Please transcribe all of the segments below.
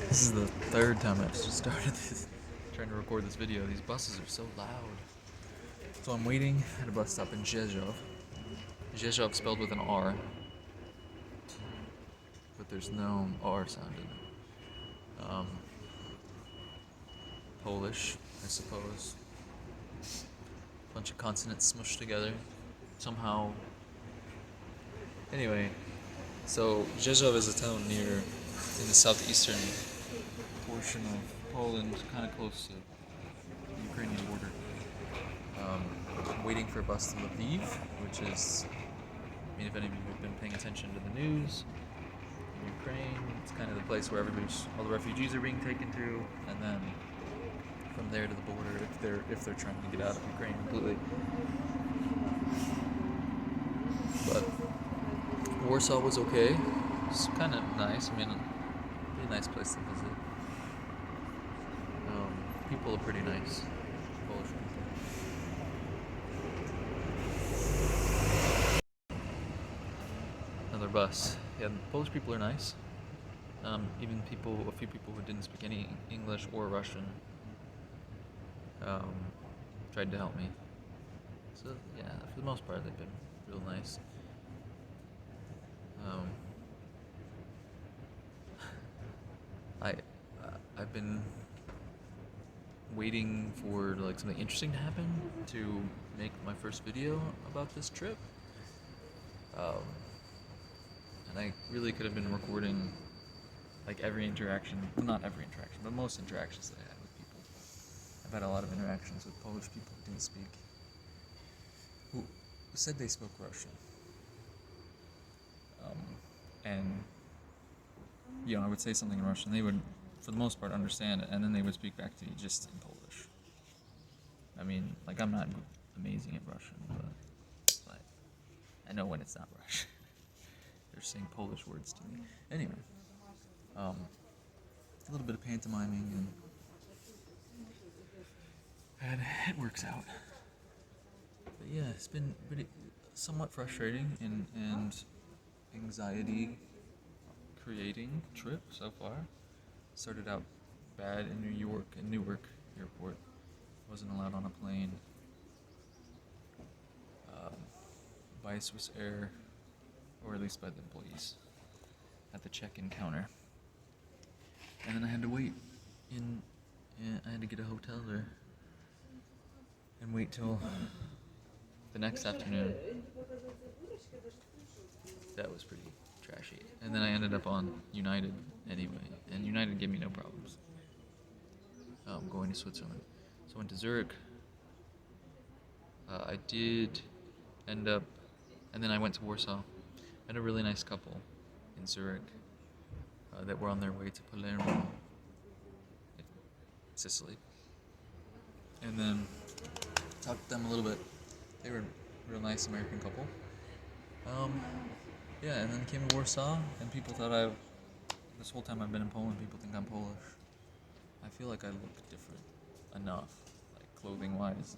This is the third time I've started this, trying to record this video. These buses are so loud. So I'm waiting at a bus stop in Rzeszów. Rzeszów spelled with an R, but there's no R sound in it. Polish, I suppose. Bunch of consonants smushed together somehow. Anyway, so Rzeszów is a town in the southeastern portion of Poland, kind of close to the Ukrainian border. I'm waiting for a bus to Lviv, which is, if any of you have been paying attention to the news, in Ukraine, it's kind of the place where all the refugees are being taken to, and then from there to the border if they're trying to get out of Ukraine completely. But Warsaw was okay. It's kind of nice. Pretty nice place to visit. People are pretty nice. Polish people. Another bus. Yeah, Polish people are nice. Even a few people who didn't speak any English or Russian tried to help me. So yeah, for the most part, they've been real nice. I've been waiting for something interesting to happen to make my first video about this trip. And I really could have been recording every interaction, well, not every interaction, but most interactions that I had with people. I've had a lot of interactions with Polish people who said they spoke Russian. And I would say something in Russian, they would, for the most part, understand it, and then they would speak back to me just in Polish. I'm not amazing at Russian, but I know when it's not Russian. They're saying Polish words to me. Anyway, a little bit of pantomiming, and it works out. But yeah, it's been pretty, somewhat frustrating and anxiety creating trip so far. Started out bad in Newark Airport. Wasn't allowed on a plane. By Swiss Air, or at least by the employees at the check-in counter. And then I had to wait I had to get a hotel there and wait till the next afternoon. That was pretty trashy. And then I ended up on United anyway, and United gave me no problems going to Switzerland. So I went to Zurich. I did end up, and then I went to Warsaw. I had a really nice couple in Zurich that were on their way to Palermo, Sicily. And then talked to them a little bit. They were a real nice American couple. Yeah, and then came to Warsaw, and people thought this whole time I've been in Poland, people think I'm Polish. I feel like I look different enough, clothing-wise.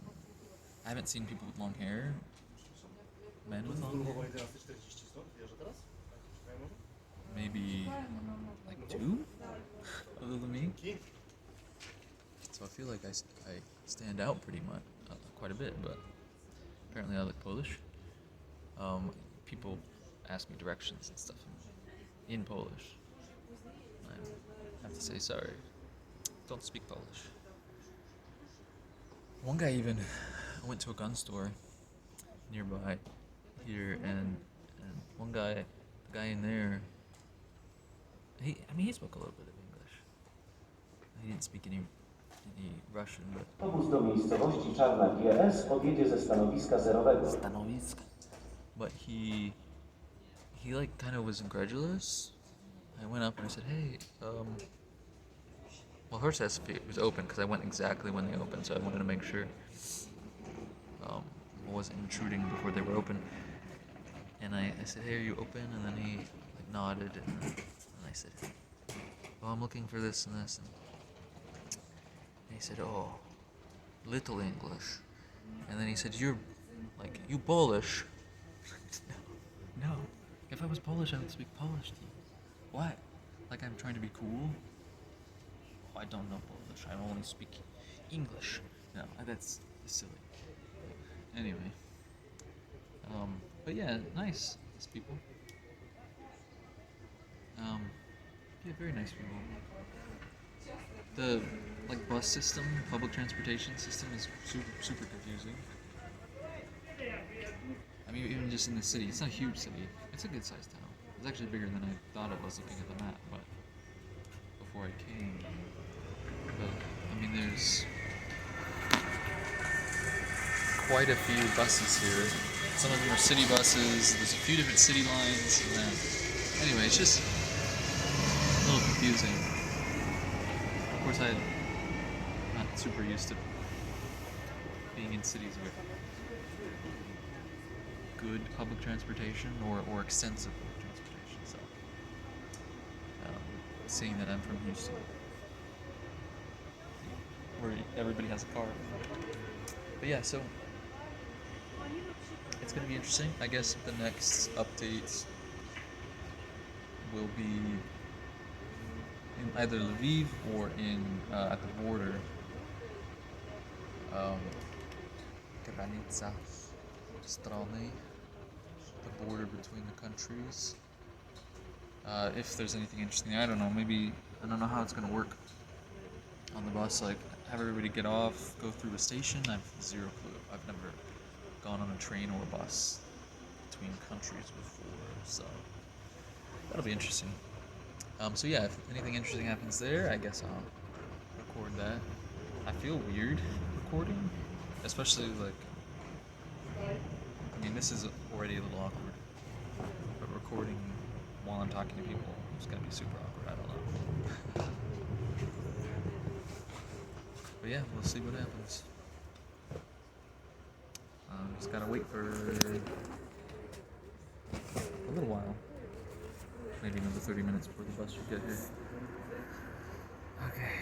I haven't seen people with long hair, men with long hair. Maybe, two, other than me. So I feel like I stand out pretty much, quite a bit, but apparently I look Polish. People ask me directions and stuff in Polish. I have to say sorry. Don't speak Polish. One guy I went to a gun store nearby here, and one guy, the guy in there, he spoke a little bit of English. He didn't speak any Russian, but... Autobus do miejscowości Czarna GS odjedzie ze stanowiska zerowego. But he kind of was incredulous. I went up and I said, hey, well, first I asked if it was open, because I went exactly when they opened, so I wanted to make sure I wasn't intruding before they were open. And I said, hey, are you open? And then he nodded, and I said, oh, I'm looking for this and this. And he said, oh, little English. And then he said, you Polish? No. If I was Polish, I would speak Polish to you. What? I'm trying to be cool? I don't know Polish. I only speak English. No, that's silly. Anyway, but yeah, nice people. Yeah, very nice people. The bus system, public transportation system is super confusing. I mean, even just in the city, it's not a huge city. It's a good sized town. It's actually bigger than I thought it was looking at the map, but before I came. But I mean, there's quite a few buses here. Some of them are city buses. There's a few different city lines, and then anyway, it's just a little confusing. Of course, I'm not super used to being in cities with good public transportation or extensive public transportation. So, seeing that I'm from Houston, where everybody has a car. But yeah, so it's gonna be interesting. I guess the next updates will be in either Lviv or in at the border. Granica strany, the border between the countries. If there's anything interesting, I don't know. Maybe I don't know how it's gonna work on the bus. Like have everybody get off, go through a station. I have zero clue. I've never gone on a train or a bus between countries before, so that'll be interesting. So yeah, if anything interesting happens there, I guess I'll record that. I feel weird recording, especially like. I mean, this is already a little awkward, but recording while I'm talking to people is gonna be super awkward. I don't know. But yeah, we'll see what happens. Just gotta wait for a little while. Maybe another 30 minutes before the bus should get here. Okay.